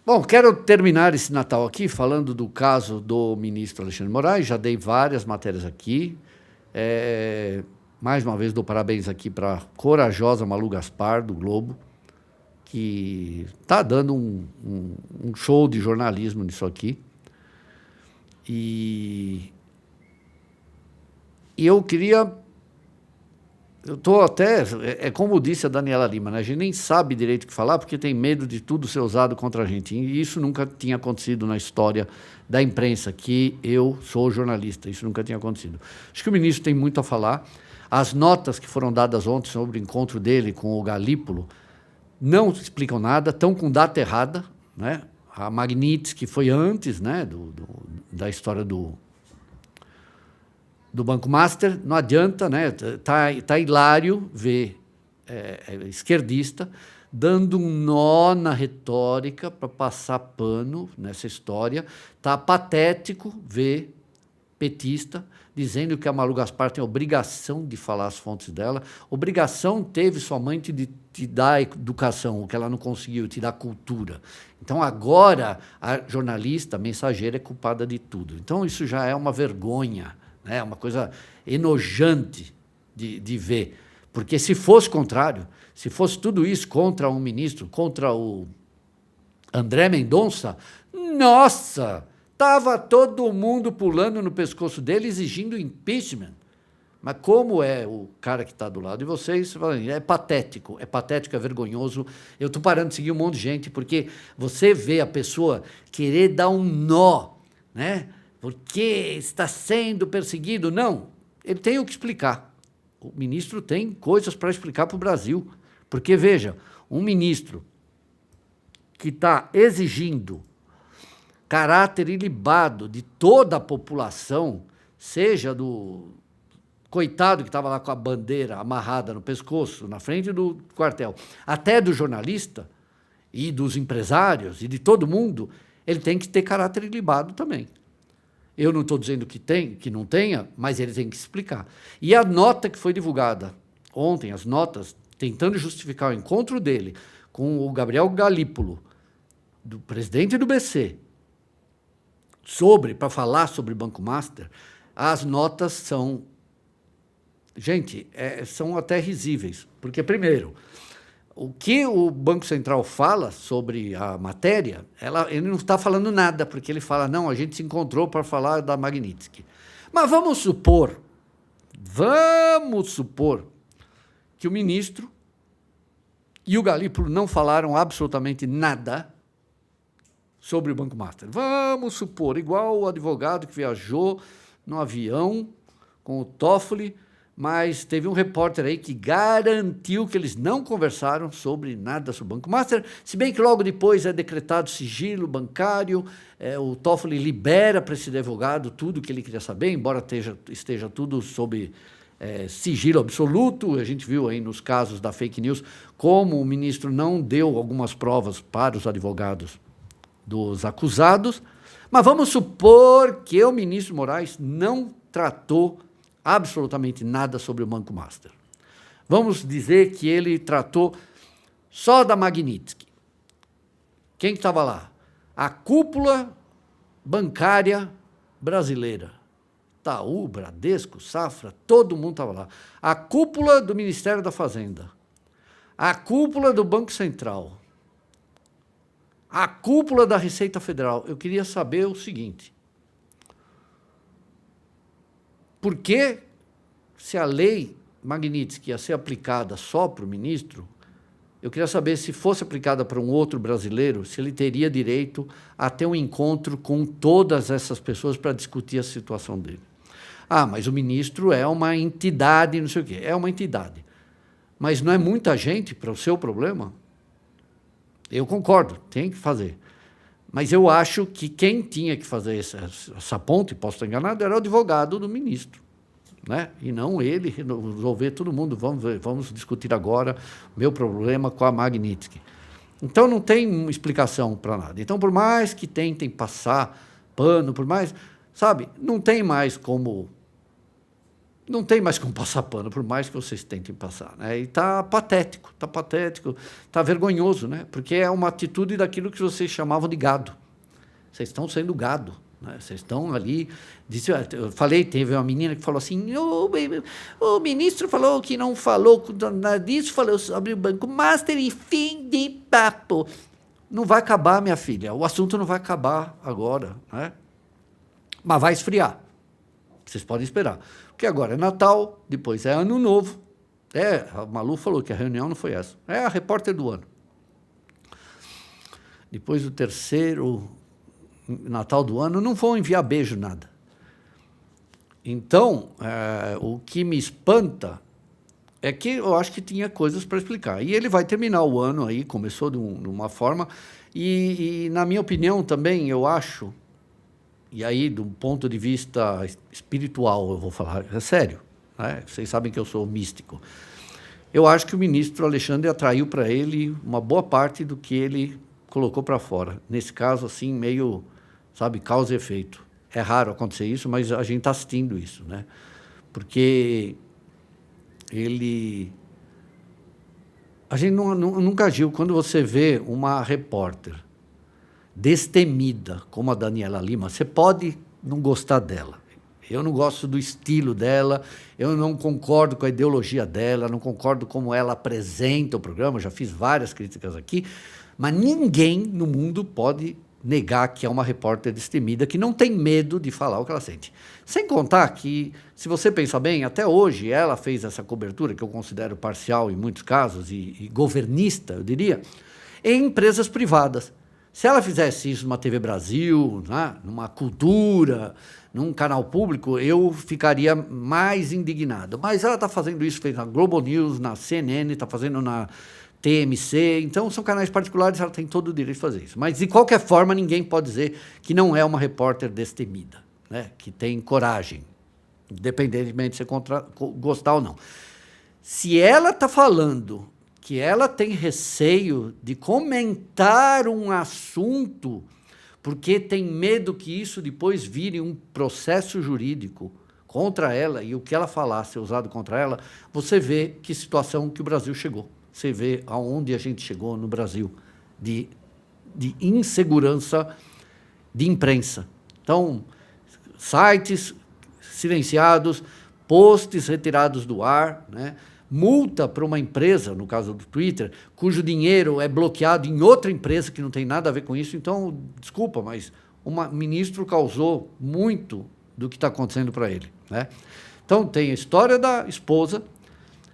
Bom, quero terminar esse Natal aqui falando do caso do ministro Alexandre de Moraes. Já dei várias matérias aqui. Mais uma vez dou parabéns aqui para a corajosa Malu Gaspar, do Globo, que está dando um show de jornalismo nisso aqui. E eu queria... Eu estou até... É como disse a Daniela Lima, né? A gente nem sabe direito o que falar porque tem medo de tudo ser usado contra a gente. E isso nunca tinha acontecido na história da imprensa, que eu sou jornalista. Isso nunca tinha acontecido. Acho que o ministro tem muito a falar. As notas que foram dadas ontem sobre o encontro dele com o Galípolo não explicam nada, estão com data errada, né? A Magnitsky foi antes, né, da história do Banco Master. Não adianta, né? Tá hilário ver esquerdista dando um nó na retórica para passar pano nessa história. Tá patético ver petista dizendo que a Malu Gaspar tem a obrigação de falar as fontes dela. Obrigação teve somente de te dar educação, o que ela não conseguiu, te dar cultura. Então, agora, a jornalista, a mensageira, é culpada de tudo. Então, isso já é uma vergonha, né? Uma coisa enojante de ver. Porque se fosse contrário, se fosse tudo isso contra um ministro, contra o André Mendonça, nossa, estava todo mundo pulando no pescoço dele exigindo impeachment. Mas como é o cara que está do lado de vocês, é patético, é vergonhoso. Eu estou parando de seguir um monte de gente, porque você vê a pessoa querer dar um nó, né? Porque está sendo perseguido. Não, ele tem o que explicar. O ministro tem coisas para explicar para o Brasil. Porque, veja, um ministro que está exigindo caráter ilibado de toda a população, seja do coitado que estava lá com a bandeira amarrada no pescoço, na frente do quartel, até do jornalista e dos empresários e de todo mundo, ele tem que ter caráter ilibado também. Eu não estou dizendo que não tenha, mas ele tem que explicar. E a nota que foi divulgada ontem, as notas, tentando justificar o encontro dele com o Gabriel Galípolo, do presidente do BC, para falar sobre Banco Master, as notas são... Gente, são até risíveis. Porque, primeiro, o que o Banco Central fala sobre a matéria, ele não está falando nada, porque ele fala, não, a gente se encontrou para falar da Magnitsky. Mas vamos supor que o ministro e o Galípolo não falaram absolutamente nada sobre o Banco Master. Vamos supor, igual o advogado que viajou no avião com o Toffoli, mas teve um repórter aí que garantiu que eles não conversaram sobre nada sobre o Banco Master, se bem que logo depois é decretado sigilo bancário, o Toffoli libera para esse advogado tudo que ele queria saber, embora esteja tudo sob sigilo absoluto. A gente viu aí nos casos da fake news como o ministro não deu algumas provas para os advogados dos acusados, mas vamos supor que o ministro Moraes não tratou absolutamente nada sobre o Banco Master. Vamos dizer que ele tratou só da Magnitsky. Quem estava lá? A cúpula bancária brasileira. Itaú, Bradesco, Safra, todo mundo estava lá. A cúpula do Ministério da Fazenda. A cúpula do Banco Central. A cúpula da Receita Federal. Eu queria saber o seguinte: por que, se a lei Magnitsky ia ser aplicada só para o ministro, eu queria saber se fosse aplicada para um outro brasileiro, se ele teria direito a ter um encontro com todas essas pessoas para discutir a situação dele. Ah, mas o ministro é uma entidade, não sei o quê. É uma entidade. Mas não é muita gente para o seu problema? Eu concordo, tem que fazer. Mas eu acho que quem tinha que fazer essa ponte, posso estar enganado, era o advogado do ministro, né? E não ele resolver todo mundo. Vamos discutir agora meu problema com a Magnitsky. Então, não tem explicação para nada. Então, por mais que tentem passar pano, por mais... Sabe, não tem mais como Não tem mais como passar pano, por mais que vocês tentem passar, né? E está patético, está vergonhoso, né? Porque é uma atitude daquilo que vocês chamavam de gado. Vocês estão sendo gado, né? Vocês estão ali... Eu falei, teve uma menina que falou assim, o ministro falou que não falou nada disso, falou sobre o Banco Master e fim de papo. Não vai acabar, minha filha, o assunto não vai acabar agora, né? Mas vai esfriar. Vocês podem esperar. Porque agora é Natal, depois é Ano Novo. A Malu falou que a reunião não foi essa. É a repórter do ano. Depois do terceiro Natal do ano, não vão enviar beijo, nada. Então, o que me espanta é que eu acho que tinha coisas para explicar. E ele vai terminar o ano aí, começou de uma forma, e, na minha opinião também, eu acho, e aí, do ponto de vista espiritual, eu vou falar, é sério, né? Vocês sabem que eu sou místico. Eu acho que o ministro Alexandre atraiu para ele uma boa parte do que ele colocou para fora. Nesse caso, assim, meio, sabe, causa e efeito. É raro acontecer isso, mas a gente está assistindo isso, né? Porque a gente nunca agiu. Quando você vê uma repórter destemida, como a Daniela Lima, você pode não gostar dela. Eu não gosto do estilo dela, eu não concordo com a ideologia dela, não concordo como ela apresenta o programa, já fiz várias críticas aqui, mas ninguém no mundo pode negar que é uma repórter destemida, que não tem medo de falar o que ela sente. Sem contar que, se você pensar bem, até hoje ela fez essa cobertura, que eu considero parcial em muitos casos, e governista, eu diria, em empresas privadas. Se ela fizesse isso numa TV Brasil, né, numa cultura, num canal público, eu ficaria mais indignado. Mas ela está fazendo isso, fez na Globo News, na CNN, está fazendo na TMC, então são canais particulares, ela tem todo o direito de fazer isso. Mas, de qualquer forma, ninguém pode dizer que não é uma repórter destemida, né, que tem coragem, independentemente de você gostar ou não. Se ela está falando que ela tem receio de comentar um assunto porque tem medo que isso depois vire um processo jurídico contra ela e o que ela falar ser usado contra ela, você vê que situação que o Brasil chegou. Você vê aonde a gente chegou no Brasil de insegurança de imprensa. Então, sites silenciados, posts retirados do ar, né? Multa para uma empresa, no caso do Twitter, cujo dinheiro é bloqueado em outra empresa que não tem nada a ver com isso. Então, desculpa, mas o ministro causou muito do que está acontecendo para ele, né? Então, tem a história da esposa,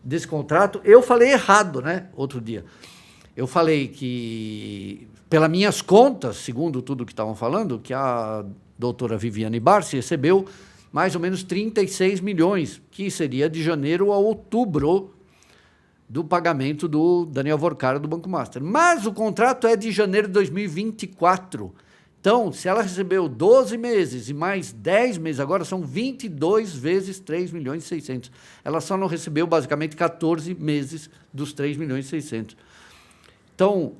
desse contrato. Eu falei errado, né, outro dia. Eu falei que, pelas minhas contas, segundo tudo que estavam falando, que a doutora Viviane Barsi recebeu mais ou menos 36 milhões, que seria de janeiro a outubro do pagamento do Daniel Vorcara do Banco Master. Mas o contrato é de janeiro de 2024. Então, se ela recebeu 12 meses e mais 10 meses, agora são 22 vezes 3 milhões e 600. Ela só não recebeu, basicamente, 14 meses dos 3 milhões e 600. Então,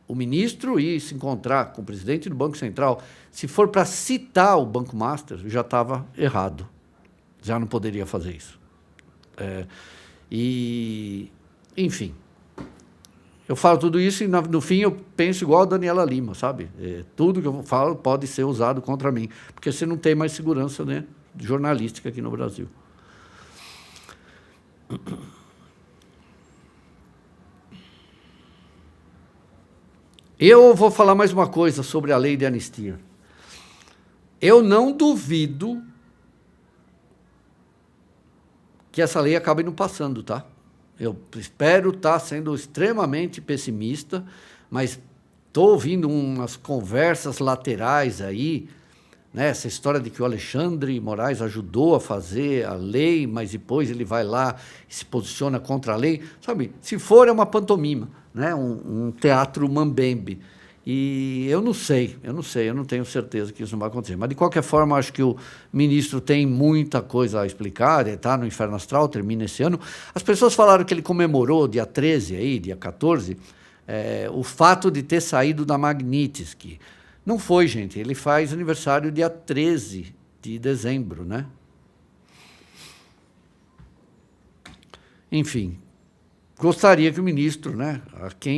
o ministro ir se encontrar com o presidente do Banco Central, se for para citar o Banco Master, já estava errado. Já não poderia fazer isso. Enfim, eu falo tudo isso e, no fim, eu penso igual a Daniela Lima, sabe? Tudo que eu falo pode ser usado contra mim, porque você não tem mais segurança, né, jornalística aqui no Brasil. Eu vou falar mais uma coisa sobre a lei de anistia. Eu não duvido que essa lei acabe não passando, tá? Eu espero estar sendo extremamente pessimista, mas estou ouvindo umas conversas laterais aí, né? Essa história de que o Alexandre Moraes ajudou a fazer a lei, mas depois ele vai lá e se posiciona contra a lei. Sabe, se for, é uma pantomima, né? Um teatro mambembe. E eu não tenho certeza que isso não vai acontecer. Mas, de qualquer forma, acho que o ministro tem muita coisa a explicar, ele está no Inferno Astral, termina esse ano. As pessoas falaram que ele comemorou dia 13, aí, dia 14, o fato de ter saído da Magnitsky. Não foi, gente, ele faz aniversário dia 13 de dezembro, né? Enfim, gostaria que o ministro, né, a quem